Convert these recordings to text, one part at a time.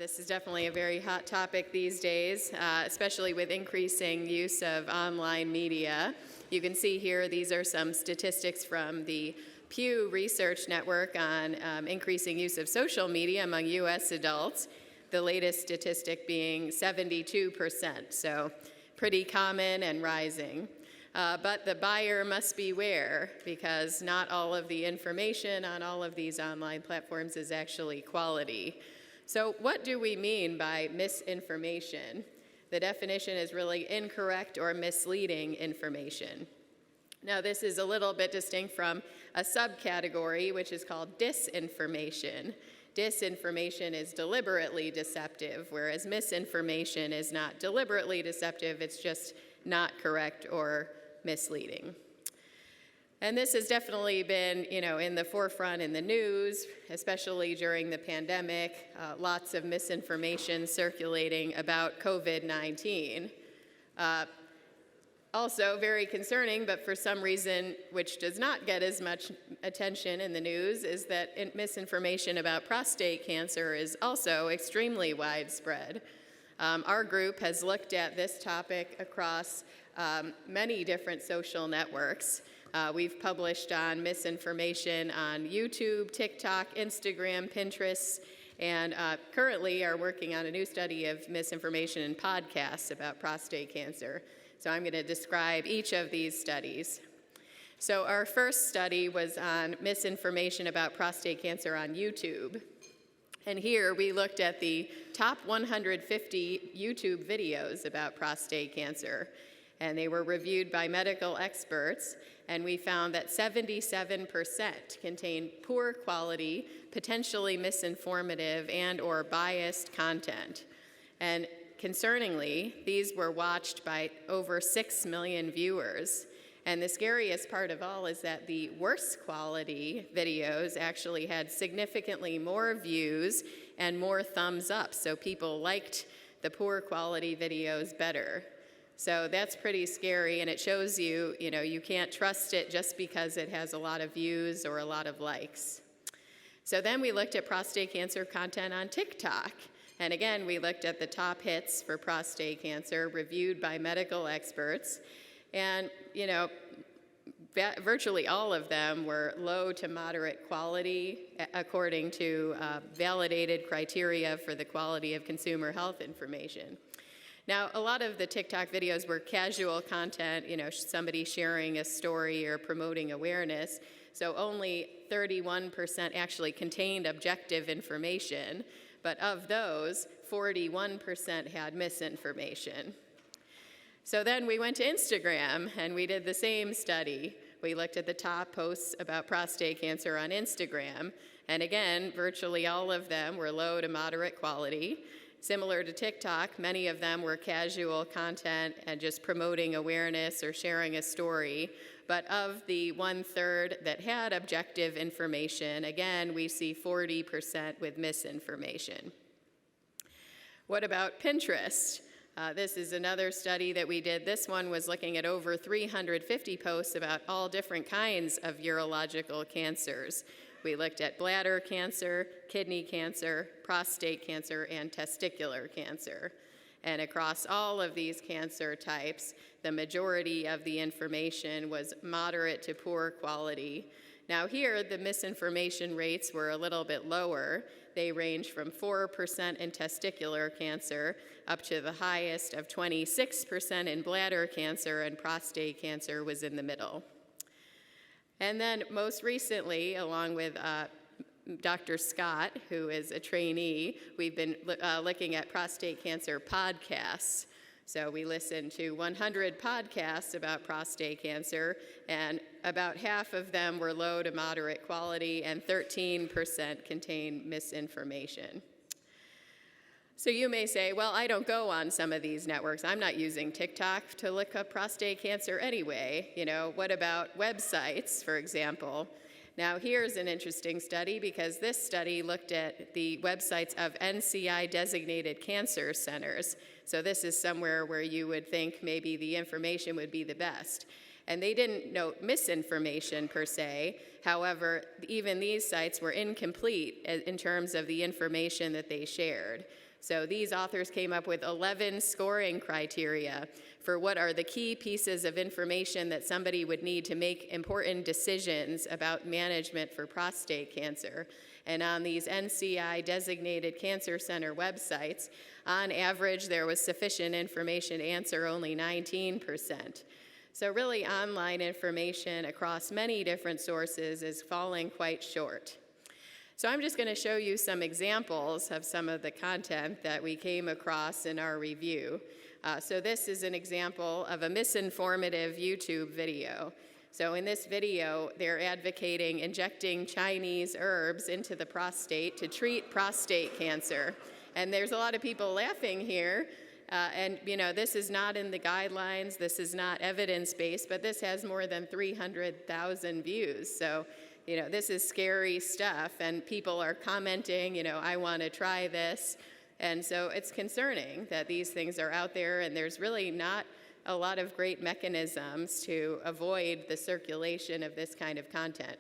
This is definitely a very hot topic these days, especially with increasing use of online media. You can see here, these are some statistics from the Pew Research Network on increasing use of social media among U.S. adults, the latest statistic being 72%, so pretty common and rising. But the buyer must beware, because not all of the information on all of these online platforms is actually quality. So what do we mean by misinformation? The definition is really incorrect or misleading information. Now, this is a little bit distinct from a subcategory, which is called disinformation. Disinformation is deliberately deceptive, whereas misinformation is not deliberately deceptive, it's just not correct or misleading. And this has definitely been, in the forefront in the news, especially during the pandemic, lots of misinformation circulating about COVID-19. Also very concerning, but for some reason which does not get as much attention in the news, is that misinformation about prostate cancer is also extremely widespread. Our group has looked at this topic across many different social networks. We've published on misinformation on YouTube, TikTok, Instagram, Pinterest, and currently are working on a new study of misinformation in podcasts about prostate cancer. So I'm going to describe each of these studies. So our first study was on misinformation about prostate cancer on YouTube. And here we looked at the top 150 YouTube videos about prostate cancer. And they were reviewed by medical experts, and we found that 77% contained poor quality, potentially misinformative and or biased content. And concerningly, these were watched by over 6 million viewers. And the scariest part of all is that the worst quality videos actually had significantly more views and more thumbs up, so people liked the poor quality videos better. So that's pretty scary, and it shows you, you can't trust it just because it has a lot of views or a lot of likes. So then we looked at prostate cancer content on TikTok. And again, we looked at the top hits for prostate cancer reviewed by medical experts. And, virtually all of them were low to moderate quality according to validated criteria for the quality of consumer health information. Now, a lot of the TikTok videos were casual content, somebody sharing a story or promoting awareness. So only 31% actually contained objective information, but of those, 41% had misinformation. So then we went to Instagram and we did the same study. We looked at the top posts about prostate cancer on Instagram, and again, virtually all of them were low to moderate quality. Similar to TikTok, many of them were casual content and just promoting awareness or sharing a story. But of the 1/3 that had objective information, again, we see 40% with misinformation. What about Pinterest? This is another study that we did. This one was looking at over 350 posts about all different kinds of urological cancers. We looked at bladder cancer, kidney cancer, prostate cancer, and testicular cancer. And across all of these cancer types, the majority of the information was moderate to poor quality. Now here, the misinformation rates were a little bit lower. They range from 4% in testicular cancer up to the highest of 26% in bladder cancer, and prostate cancer was in the middle. And then most recently, along with Dr. Scott, who is a trainee, we've been looking at prostate cancer podcasts. So we listened to 100 podcasts about prostate cancer, and about half of them were low to moderate quality, and 13% contained misinformation. So you may say, well, I don't go on some of these networks. I'm not using TikTok to look up prostate cancer anyway. What about websites, for example? Now, here's an interesting study, because this study looked at the websites of NCI-designated cancer centers. So this is somewhere where you would think maybe the information would be the best. And they didn't note misinformation per se. However, even these sites were incomplete in terms of the information that they shared. So these authors came up with 11 scoring criteria for what are the key pieces of information that somebody would need to make important decisions about management for prostate cancer. And on these NCI designated cancer center websites, on average, there was sufficient information to answer only 19%. So really, online information across many different sources is falling quite short. So I'm just going to show you some examples of some of the content that we came across in our review. So this is an example of a misinformative YouTube video. So in this video, they're advocating injecting Chinese herbs into the prostate to treat prostate cancer. And there's a lot of people laughing here. And this is not in the guidelines, this is not evidence-based, but this has more than 300,000 views. So, this is scary stuff, and people are commenting, I want to try this. And so it's concerning that these things are out there, and there's really not a lot of great mechanisms to avoid the circulation of this kind of content.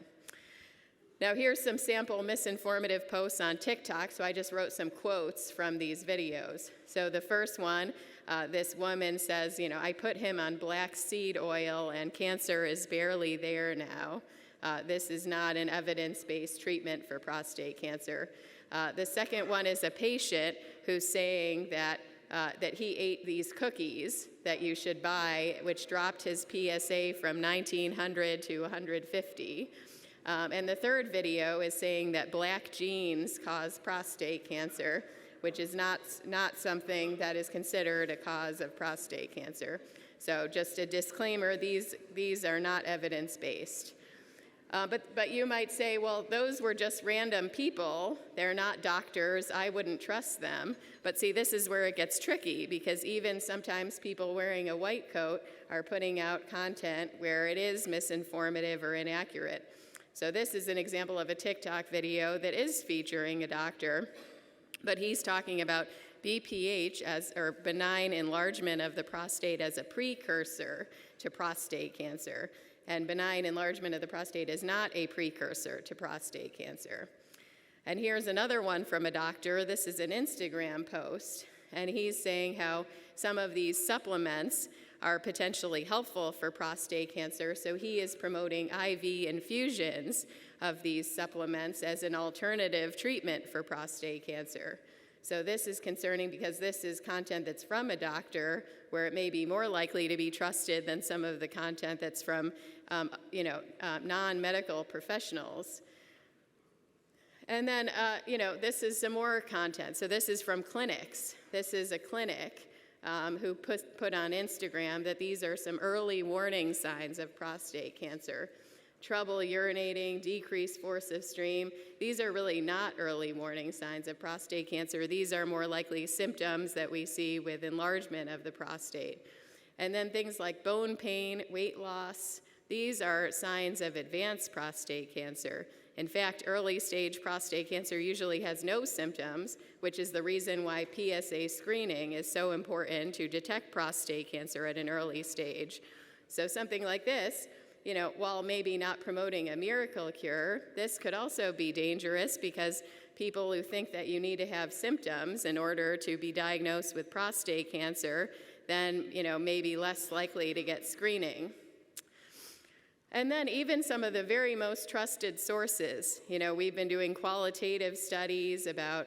Now here's some sample misinformative posts on TikTok, so I just wrote some quotes from these videos. So the first one, this woman says, I put him on black seed oil and cancer is barely there now. This is not an evidence-based treatment for prostate cancer. The second one is a patient who's saying that he ate these cookies that you should buy, which dropped his PSA from 1900 to 150. And the third video is saying that black genes cause prostate cancer, which is not something that is considered a cause of prostate cancer. So just a disclaimer, these are not evidence-based. But you might say, well, those were just random people. They're not doctors. I wouldn't trust them. But see, this is where it gets tricky, because even sometimes people wearing a white coat are putting out content where it is misinformative or inaccurate. So this is an example of a TikTok video that is featuring a doctor, but he's talking about BPH, or benign enlargement of the prostate, as a precursor to prostate cancer. And benign enlargement of the prostate is not a precursor to prostate cancer. And here's another one from a doctor. This is an Instagram post, and he's saying how some of these supplements are potentially helpful for prostate cancer, so he is promoting IV infusions of these supplements as an alternative treatment for prostate cancer. So this is concerning because this is content that's from a doctor, where it may be more likely to be trusted than some of the content that's from non-medical professionals. And then, this is some more content. So this is from clinics. This is a clinic who put on Instagram that these are some early warning signs of prostate cancer. Trouble urinating, decreased force of stream. These are really not early warning signs of prostate cancer. These are more likely symptoms that we see with enlargement of the prostate. And then things like bone pain, weight loss, these are signs of advanced prostate cancer. In fact, early stage prostate cancer usually has no symptoms, which is the reason why PSA screening is so important to detect prostate cancer at an early stage. So something like this, while maybe not promoting a miracle cure, this could also be dangerous, because people who think that you need to have symptoms in order to be diagnosed with prostate cancer, then, may be less likely to get screening. And then even some of the very most trusted sources, we've been doing qualitative studies about,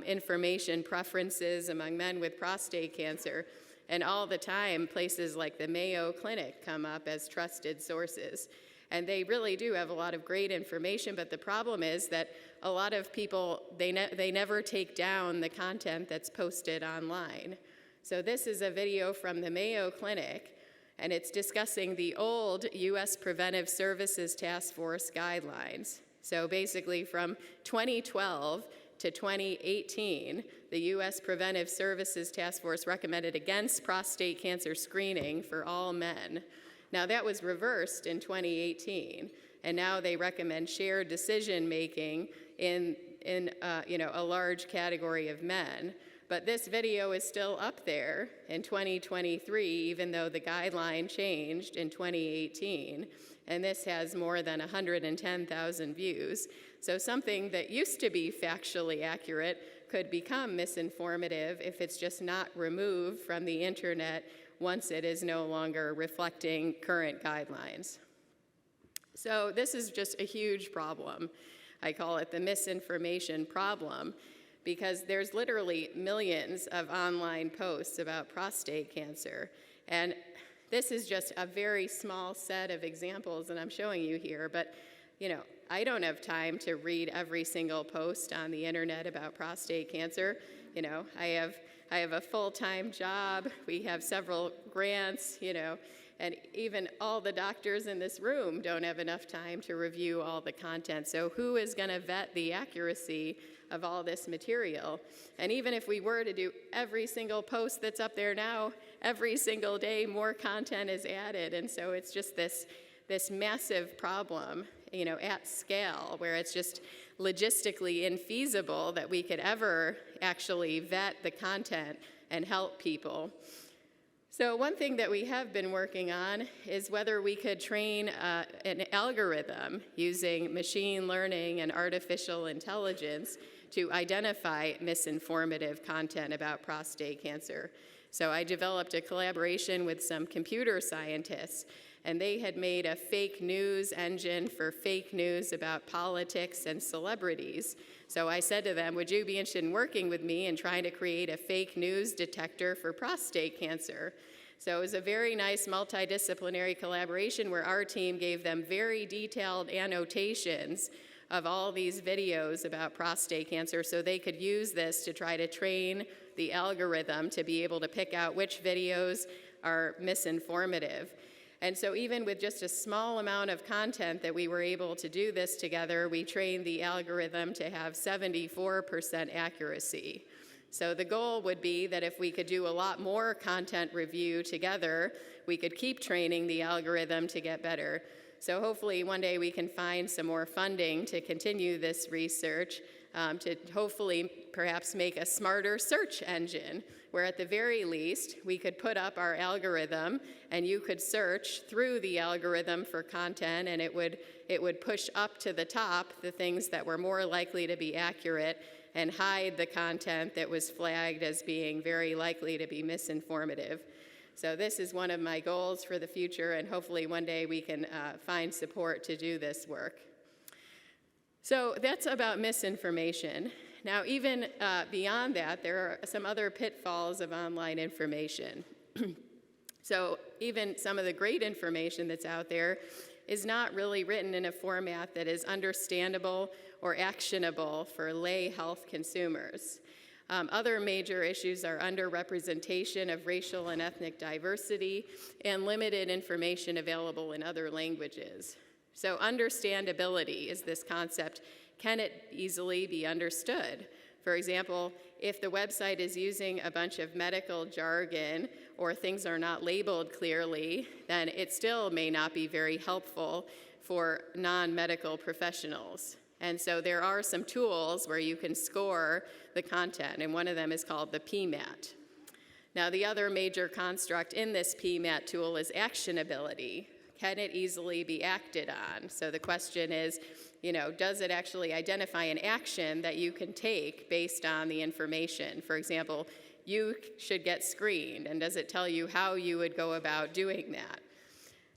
information preferences among men with prostate cancer. And all the time, places like the Mayo Clinic come up as trusted sources. And they really do have a lot of great information, but the problem is that a lot of people, they never take down the content that's posted online. So this is a video from the Mayo Clinic, and it's discussing the old U.S. Preventive Services Task Force guidelines. So basically from 2012 to 2018, the U.S. Preventive Services Task Force recommended against prostate cancer screening for all men. Now that was reversed in 2018, and now they recommend shared decision-making in a large category of men. But this video is still up there in 2023, even though the guideline changed in 2018. And this has more than 110,000 views. So something that used to be factually accurate could become misinformative if it's just not removed from the internet once it is no longer reflecting current guidelines. So this is just a huge problem. I call it the misinformation problem, because there's literally millions of online posts about prostate cancer. And this is just a very small set of examples that I'm showing you here, but I don't have time to read every single post on the internet about prostate cancer. I have a full-time job, we have several grants, and even all the doctors in this room don't have enough time to review all the content. So who is going to vet the accuracy of all this material? And even if we were to do every single post that's up there now, every single day more content is added. And so it's just this massive problem, at scale, where it's just logistically infeasible that we could ever actually vet the content and help people. So one thing that we have been working on is whether we could train an algorithm using machine learning and artificial intelligence to identify misinformative content about prostate cancer. So I developed a collaboration with some computer scientists, and they had made a fake news engine for fake news about politics and celebrities. So I said to them, would you be interested in working with me and trying to create a fake news detector for prostate cancer? So it was a very nice multidisciplinary collaboration where our team gave them very detailed annotations of all these videos about prostate cancer so they could use this to try to train the algorithm to be able to pick out which videos are misinformative. And so even with just a small amount of content that we were able to do this together, we trained the algorithm to have 74% accuracy. So the goal would be that if we could do a lot more content review together, we could keep training the algorithm to get better. So hopefully one day we can find some more funding to continue this research, to hopefully perhaps make a smarter search engine, where at the very least we could put up our algorithm and you could search through the algorithm for content, and it would push up to the top the things that were more likely to be accurate and hide the content that was flagged as being very likely to be misinformative. So this is one of my goals for the future, and hopefully one day we can find support to do this work. So that's about misinformation. Now, even beyond that, there are some other pitfalls of online information. So even some of the great information that's out there is not really written in a format that is understandable or actionable for lay health consumers. Other major issues are underrepresentation of racial and ethnic diversity and limited information available in other languages. So understandability is this concept. Can it easily be understood? For example, if the website is using a bunch of medical jargon or things are not labeled clearly, then it still may not be very helpful for non-medical professionals. And so there are some tools where you can score the content, and one of them is called the PMAT. Now, the other major construct in this PMAT tool is actionability. Can it easily be acted on? So the question is, does it actually identify an action that you can take based on the information? For example, you should get screened, and does it tell you how you would go about doing that?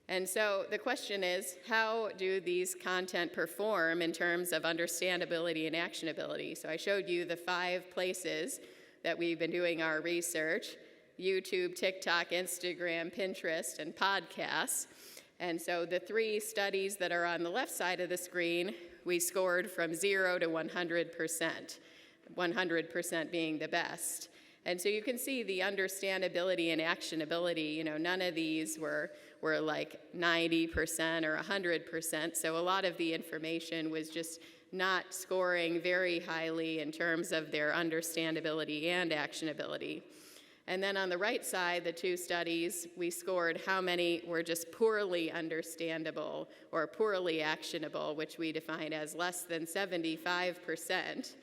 And so the question is, how do these content perform in terms of understandability and actionability? So I showed you the 5 places that we've been doing our research: YouTube, TikTok, Instagram, Pinterest, and podcasts. And so the 3 studies that are on the left side of the screen, we scored from 0 to 100%, 100% being the best. And so you can see the understandability and actionability, none of these were like 90% or 100%. So a lot of the information was just not scoring very highly in terms of their understandability and actionability. And then on the right side, the 2 studies, we scored how many were just poorly understandable or poorly actionable, which we define as less than 75%,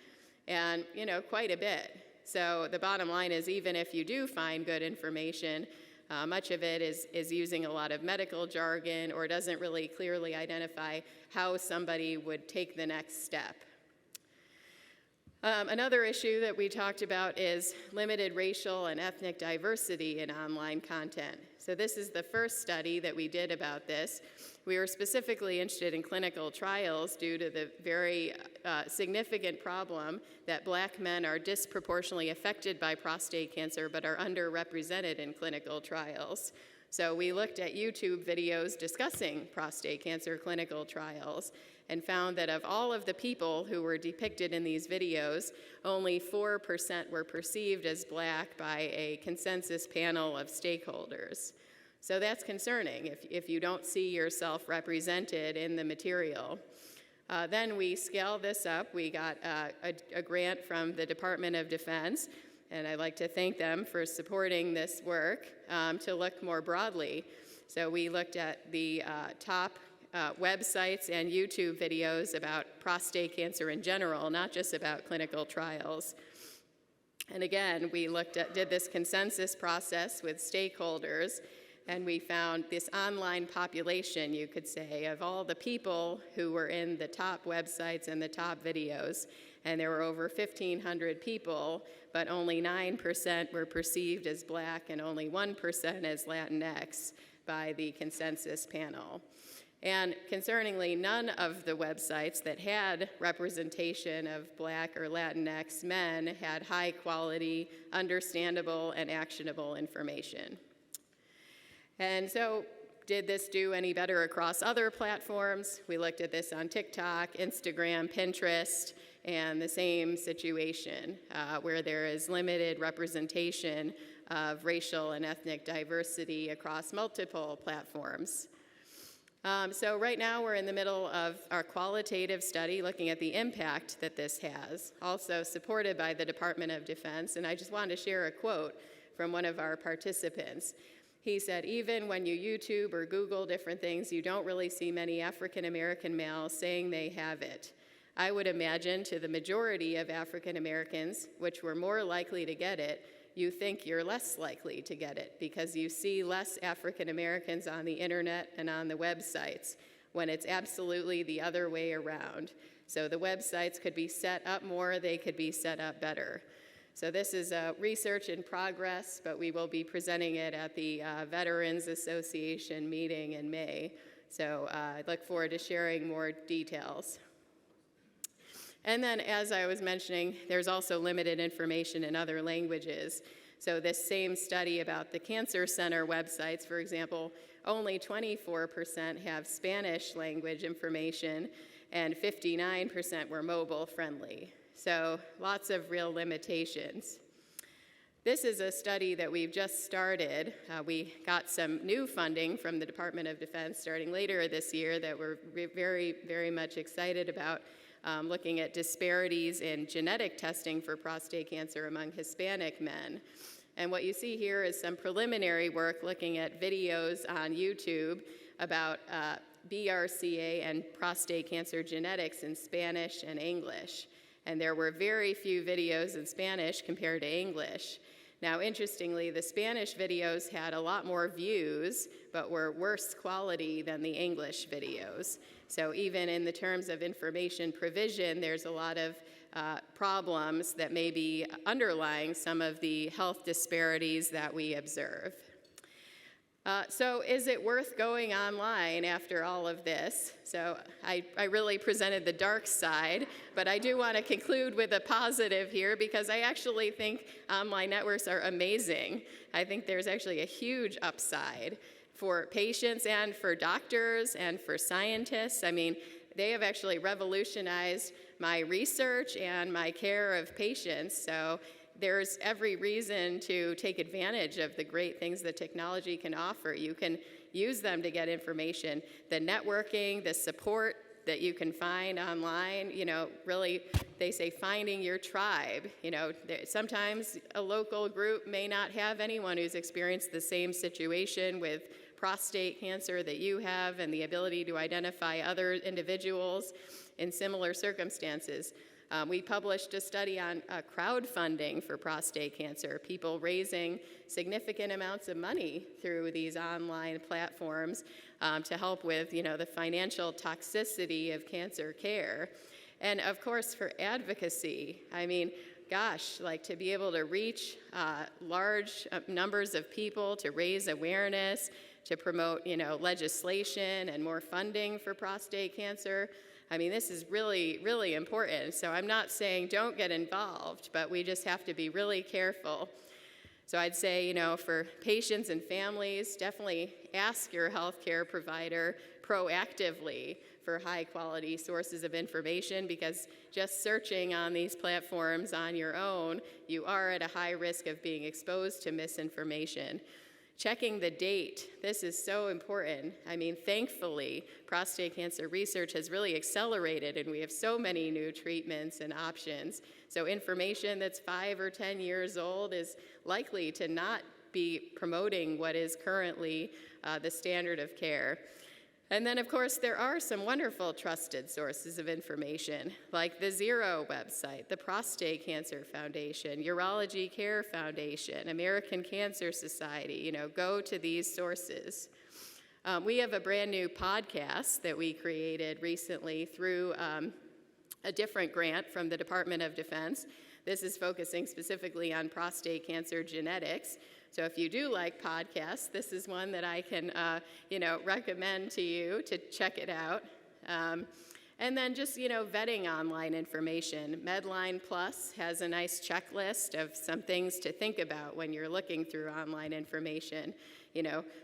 and quite a bit. So the bottom line is, even if you do find good information, much of it is using a lot of medical jargon or doesn't really clearly identify how somebody would take the next step. Another issue that we talked about is limited racial and ethnic diversity in online content. So this is the first study that we did about this. We were specifically interested in clinical trials due to the very significant problem that Black men are disproportionately affected by prostate cancer but are underrepresented in clinical trials. So we looked at YouTube videos discussing prostate cancer clinical trials and found that of all of the people who were depicted in these videos, only 4% were perceived as Black by a consensus panel of stakeholders. So that's concerning if you don't see yourself represented in the material. Then we scaled this up. We got a grant from the Department of Defense, and I'd like to thank them for supporting this work to look more broadly. So we looked at the top websites and YouTube videos about prostate cancer in general, not just about clinical trials. And again, we did this consensus process with stakeholders, and we found this online population, you could say, of all the people who were in the top websites and the top videos. And there were over 1,500 people, but only 9% were perceived as Black and only 1% as Latinx by the consensus panel. And concerningly, none of the websites that had representation of Black or Latinx men had high quality, understandable, and actionable information. And so, did this do any better across other platforms? We looked at this on TikTok, Instagram, Pinterest, and the same situation where there is limited representation of racial and ethnic diversity across multiple platforms. So right now we're in the middle of our qualitative study looking at the impact that this has, also supported by the Department of Defense. And I just wanted to share a quote from one of our participants. He said, "Even when you YouTube or Google different things, you don't really see many African American males saying they have it. I would imagine to the majority of African Americans, which were more likely to get it, you think you're less likely to get it because you see less African Americans on the internet and on the websites, when it's absolutely the other way around. So the websites could be set up more, they could be set up better." So this is research in progress, but we will be presenting it at the Veterans Association meeting in May. So I look forward to sharing more details. And then, as I was mentioning, there's also limited information in other languages. So this same study about the Cancer Center websites, for example, only 24% have Spanish language information, and 59% were mobile friendly. So lots of real limitations. This is a study that we've just started. We got some new funding from the Department of Defense starting later this year that we're very, very much excited about, looking at disparities in genetic testing for prostate cancer among Hispanic men. And what you see here is some preliminary work looking at videos on YouTube about BRCA and prostate cancer genetics in Spanish and English. And there were very few videos in Spanish compared to English. Now, interestingly, the Spanish videos had a lot more views, but were worse quality than the English videos. So even in the terms of information provision, there's a lot of problems that may be underlying some of the health disparities that we observe. So is it worth going online after all of this? So I really presented the dark side, but I do want to conclude with a positive here because I actually think online networks are amazing. I think there's actually a huge upside for patients and for doctors and for scientists. I mean, they have actually revolutionized my research and my care of patients. So there's every reason to take advantage of the great things that technology can offer. You can use them to get information. The networking, the support that you can find online, really, they say finding your tribe. Sometimes a local group may not have anyone who's experienced the same situation with prostate cancer that you have, and the ability to identify other individuals in similar circumstances. We published a study on crowdfunding for prostate cancer, people raising significant amounts of money through these online platforms to help with, the financial toxicity of cancer care. And of course, for advocacy, I mean, gosh, like to be able to reach large numbers of people, to raise awareness, to promote, legislation and more funding for prostate cancer. I mean, this is really, really important. So I'm not saying don't get involved, but we just have to be really careful. So I'd say, for patients and families, definitely ask your healthcare provider proactively for high-quality sources of information, because just searching on these platforms on your own, you are at a high risk of being exposed to misinformation. Checking the date, this is so important. I mean, thankfully, prostate cancer research has really accelerated, and we have so many new treatments and options. So information that's 5 or 10 years old is likely to not be promoting what is currently the standard of care. And then, of course, there are some wonderful trusted sources of information, like the ZERO website, the Prostate Cancer Foundation, Urology Care Foundation, American Cancer Society. Go to these sources. We have a brand new podcast that we created recently through a different grant from the Department of Defense. This is focusing specifically on prostate cancer genetics. So if you do like podcasts, this is one that I can, recommend to you to check it out. And then just, vetting online information. Medline Plus has a nice checklist of some things to think about when you're looking through online information.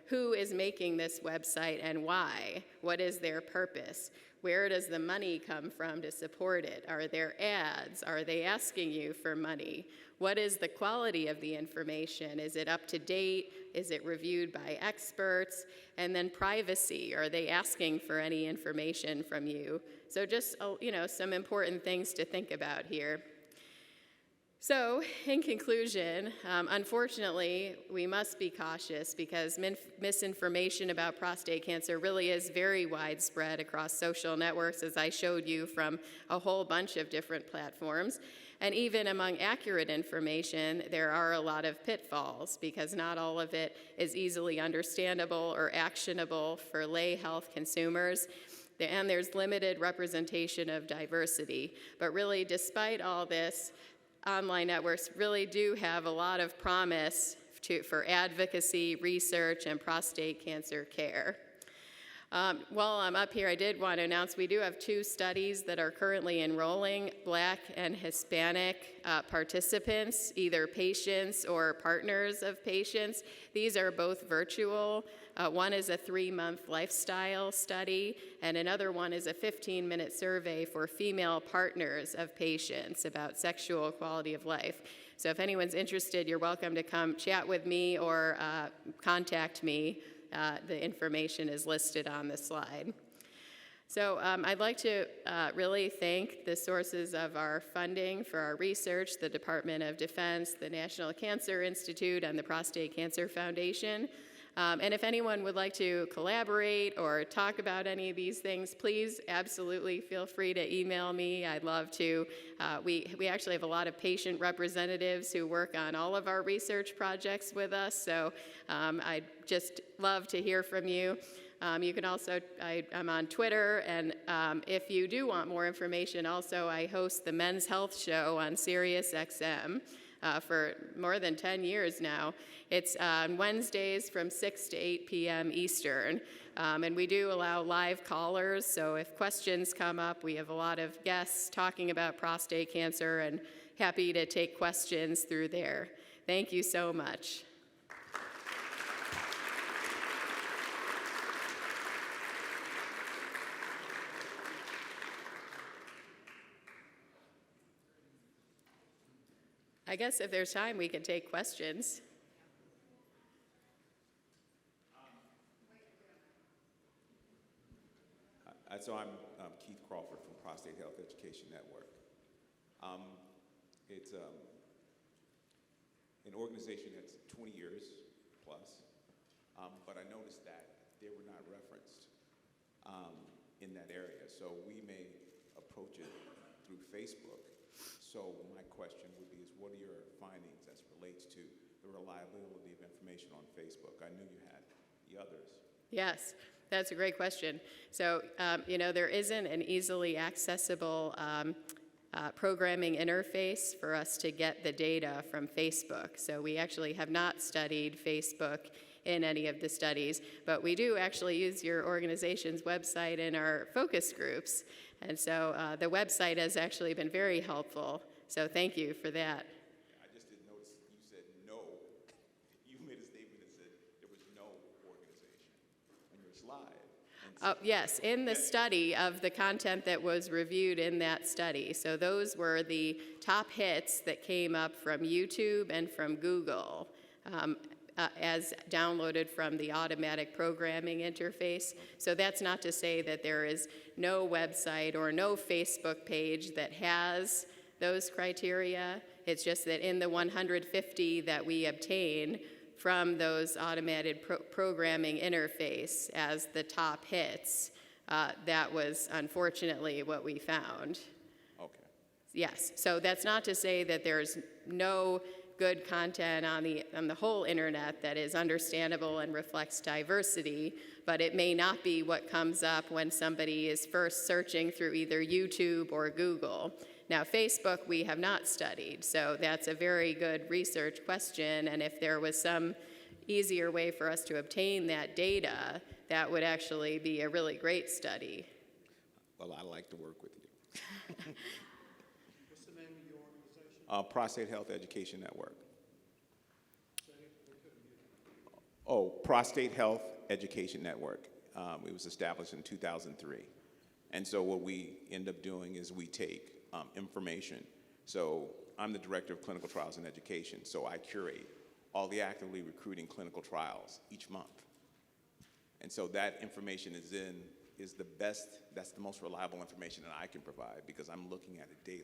Who is making this website and why? What is their purpose? Where does the money come from to support it? Are there ads? Are they asking you for money? What is the quality of the information? Is it up to date? Is it reviewed by experts? And then privacy. Are they asking for any information from you? So just, some important things to think about here. So, in conclusion, unfortunately, we must be cautious because misinformation about prostate cancer really is very widespread across social networks, as I showed you from a whole bunch of different platforms. And even among accurate information, there are a lot of pitfalls because not all of it is easily understandable or actionable for lay health consumers. And there's limited representation of diversity. But really, despite all this, online networks really do have a lot of promise for advocacy, research, and prostate cancer care. While I'm up here, I did want to announce we do have 2 studies that are currently enrolling Black and Hispanic participants, either patients or partners of patients. These are both virtual. One is a 3-month lifestyle study, and another one is a 15-minute survey for female partners of patients about sexual quality of life. So if anyone's interested, you're welcome to come chat with me or contact me. The information is listed on the slide. So I'd like to really thank the sources of our funding for our research, the Department of Defense, the National Cancer Institute, and the Prostate Cancer Foundation. And if anyone would like to collaborate or talk about any of these things, please absolutely feel free to email me. I'd love to. We actually have a lot of patient representatives who work on all of our research projects with us, so I'd just love to hear from you. You can also, I'm on Twitter, and if you do want more information, also I host the Men's Health Show on SiriusXM. For more than 10 years now. It's on Wednesdays from 6 to 8 p.m. Eastern. And we do allow live callers, so if questions come up, we have a lot of guests talking about prostate cancer and happy to take questions through there. Thank you so much. I guess if there's time, we can take questions. So I'm Keith Crawford from Prostate Health Education Network. It's an organization that's 20 years plus, but I noticed that they were not referenced in that area. So we may approach it through Facebook. So my question would be what are your findings as it relates to the reliability of information on Facebook? I knew you had the others. Yes. That's a great question. So, there isn't an easily accessible programming interface for us to get the data from Facebook. So we actually have not studied Facebook in any of the studies, but we do actually use your organization's website in our focus groups. And so the website has actually been very helpful. So thank you for that. I just didn't notice you said no. You made a statement that said there was no organization on your slide. Yes, in the study of the content that was reviewed in that study. So those were the top hits that came up from YouTube and from Google as downloaded from the automatic programming interface. So that's not to say that there is no website or no Facebook page that has those criteria. It's just that in the 150 that we obtain from those automated programming interface as the top hits, that was unfortunately what we found. Okay. Yes, so that's not to say that there's no good content on the whole internet that is understandable and reflects diversity, but it may not be what comes up when somebody is first searching through either YouTube or Google. Now, Facebook we have not studied, so that's a very good research question, and if there was some easier way for us to obtain that data, that would actually be a really great study. Well, I'd like to work with you. What's the name of your organization? Prostate Health Education Network. Oh, Prostate Health Education Network. It was established in 2003. And so what we end up doing is we take information. So I'm the director of clinical trials and education, so I curate all the actively recruiting clinical trials each month. And so that information is the best, that's the most reliable information that I can provide because I'm looking at it daily.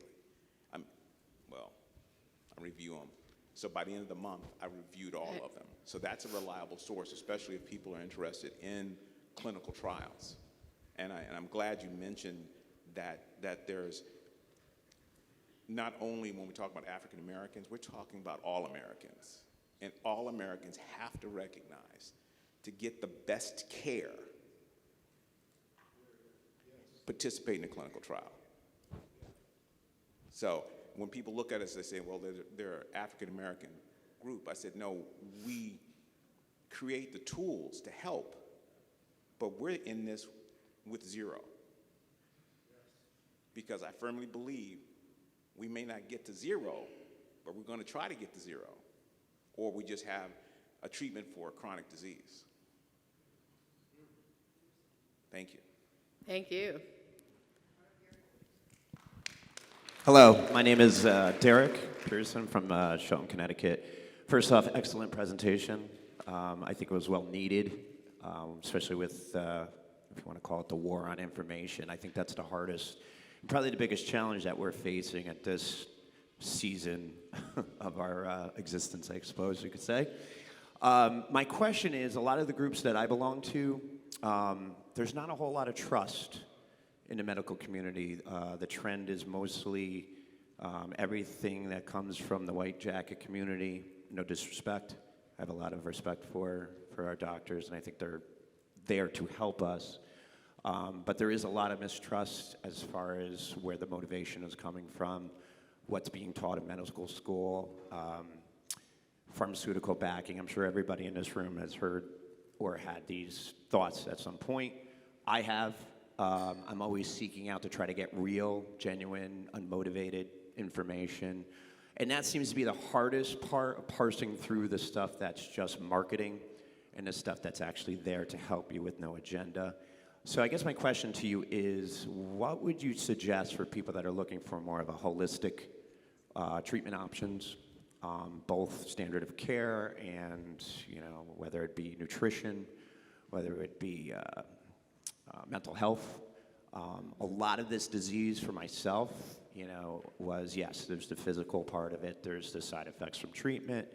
I review them. So by the end of the month, I reviewed all of them. So that's a reliable source, especially if people are interested in clinical trials. And I'm glad you mentioned that there's not only when we talk about African Americans, we're talking about all Americans. And all Americans have to recognize to get the best care, participate in a clinical trial. So when people look at us, they say, well, they're an African American group. I said, no, we create the tools to help, but we're in this with zero. Because I firmly believe we may not get to zero, but we're going to try to get to zero. Or we just have a treatment for a chronic disease. Thank you. Thank you. Hello, my name is Derek Pearson from Shelton, Connecticut. First off, excellent presentation. I think it was well needed, especially with, if you want to call it the war on information. I think that's the hardest, probably the biggest challenge that we're facing at this season of our existence, I suppose you could say. My question is, a lot of the groups that I belong to, there's not a whole lot of trust in the medical community. The trend is mostly everything that comes from the white jacket community. No disrespect. I have a lot of respect for our doctors, and I think they're there to help us. But there is a lot of mistrust as far as where the motivation is coming from, what's being taught in medical school, pharmaceutical backing. I'm sure everybody in this room has heard or had these thoughts at some point. I have. I'm always seeking out to try to get real, genuine, unmotivated information. And that seems to be the hardest part of parsing through the stuff that's just marketing and the stuff that's actually there to help you with no agenda. So I guess my question to you is, what would you suggest for people that are looking for more of a holistic treatment options, both standard of care and, whether it be nutrition, whether it be mental health. A lot of this disease for myself, was, yes, there's the physical part of it, there's the side effects from treatment,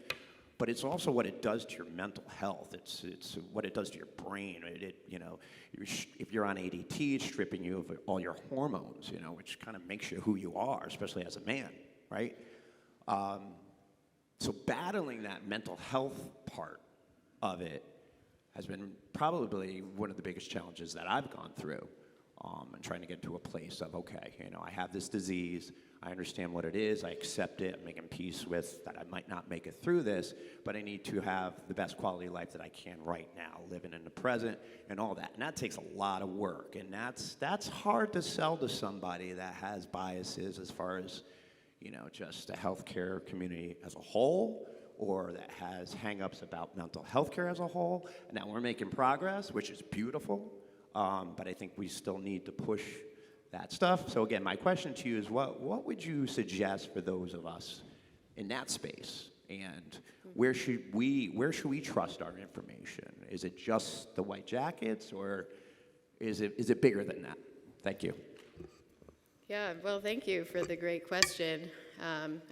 but it's also what it does to your mental health. It's what it does to your brain. If you're on ADT, it's stripping you of all your hormones, which kind of makes you who you are, especially as a man, right? So battling that mental health part of it, has been probably one of the biggest challenges that I've gone through, and trying to get to a place of, okay, I have this disease, I understand what it is, I accept it, I'm making peace with that I might not make it through this, but I need to have the best quality of life that I can right now, living in the present and all that. And that takes a lot of work, and that's hard to sell to somebody that has biases as far as, just the healthcare community as a whole, or that has hang-ups about mental health care as a whole. Now we're making progress, which is beautiful, but I think we still need to push that stuff. So again, my question to you is, what would you suggest for those of us in that space? And where should we trust our information? Is it just the white jackets, or is it bigger than that? Thank you. Yeah, well, thank you for the great question.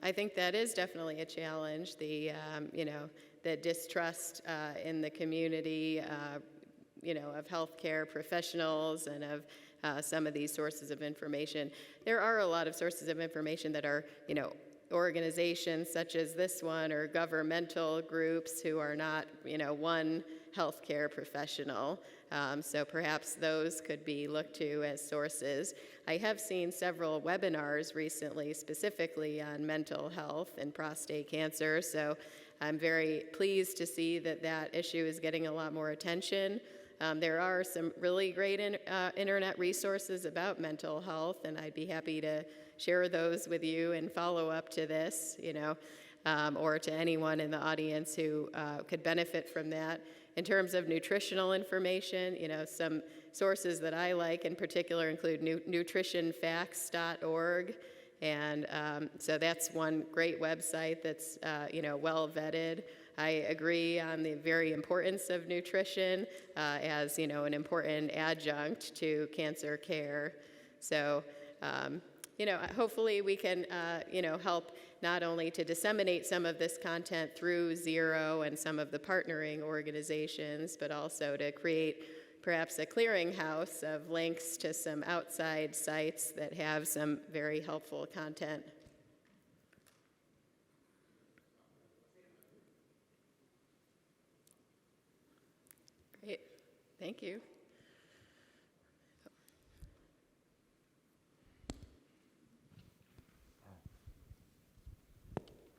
I think that is definitely a challenge, the distrust in the community, of healthcare professionals and of some of these sources of information. There are a lot of sources of information that are, organizations such as this one, or governmental groups who are not, one healthcare professional. So perhaps those could be looked to as sources. I have seen several webinars recently specifically on mental health and prostate cancer, so I'm very pleased to see that that issue is getting a lot more attention. There are some really great internet resources about mental health, and I'd be happy to share those with you and follow up to this, or to anyone in the audience who could benefit from that. In terms of nutritional information, some sources that I like in particular include nutritionfacts.org, and so that's one great website that's well vetted. I agree on the very importance of nutrition as an important adjunct to cancer care. So hopefully we can help not only to disseminate some of this content through ZERO and some of the partnering organizations, but also to create perhaps a clearinghouse of links to some outside sites that have some very helpful content. Great, thank you.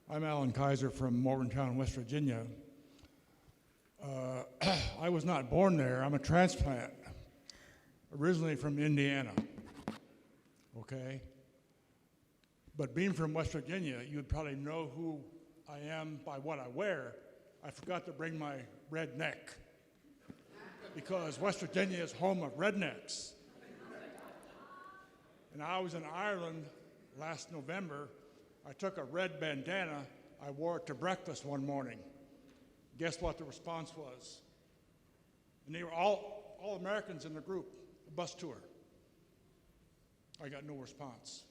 I'm Alan Kaiser from Morgantown, West Virginia. I was not born there. I'm a transplant, originally from Indiana, okay? But being from West Virginia, you would probably know who I am by what I wear. I forgot to bring my red neck, because West Virginia is home of rednecks. And I was in Ireland last November. I took a red bandana, I wore it to breakfast one morning. Guess what the response was? And they were all Americans in the group, a bus tour. I got no response.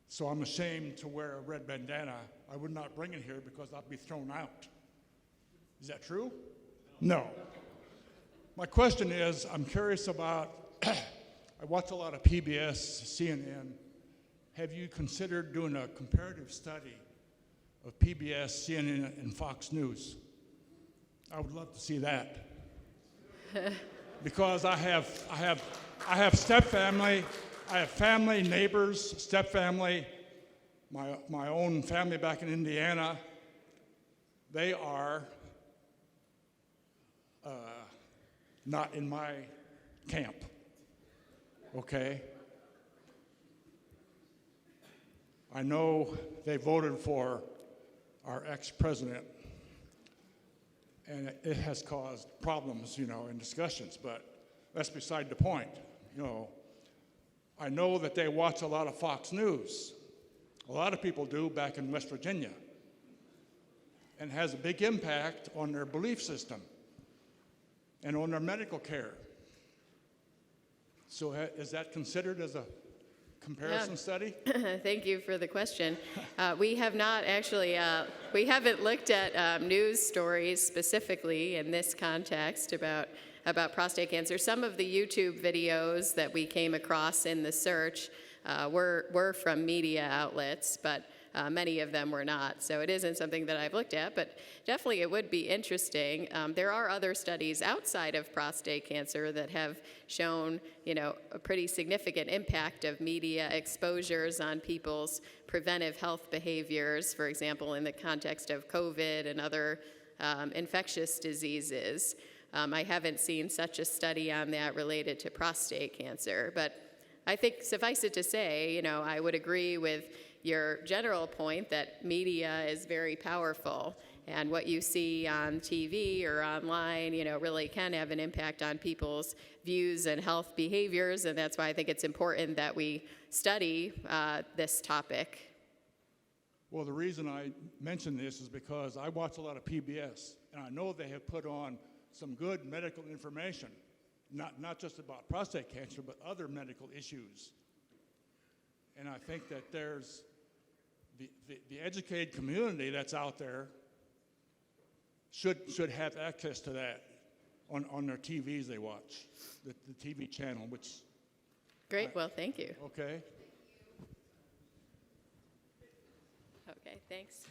So I'm ashamed to wear a red bandana. I would not bring it here because I'd be thrown out. Is that true? No. My question is, I'm curious about, I watch a lot of PBS, CNN. Have you considered doing a comparative study of PBS, CNN, and Fox News? I would love to see that. Because I have stepfamily, I have family, neighbors, stepfamily, my own family back in Indiana. They are not in my camp, okay? I know they voted for our ex-president, and it has caused problems, in discussions, but that's beside the point. I know that they watch a lot of Fox News. A lot of people do back in West Virginia, and has a big impact on their belief system and on their medical care. So is that considered as a comparison study? Thank you for the question. We have not actually, we haven't looked at news stories specifically in this context about prostate cancer. Some of the YouTube videos that we came across in the search were from media outlets, but Many of them were not. So it isn't something that I've looked at, but definitely it would be interesting. There are other studies outside of prostate cancer that have shown, a pretty significant impact of media exposures on people's preventive health behaviors, for example, in the context of COVID and other infectious diseases. I haven't seen such a study on that related to prostate cancer, but I think suffice it to say, I would agree with your general point that media is very powerful, and what you see on TV or online, really can have an impact on people's views and health behaviors, and that's why I think it's important that we study this topic. Well, the reason I mention this is because I watch a lot of PBS, and I know they have put on some good medical information, not just about prostate cancer, but other medical issues. And I think that there's the educated community that's out there should have access to that on their TVs they watch, the TV channel, which... Great, well, thank you. Okay. Okay, thanks.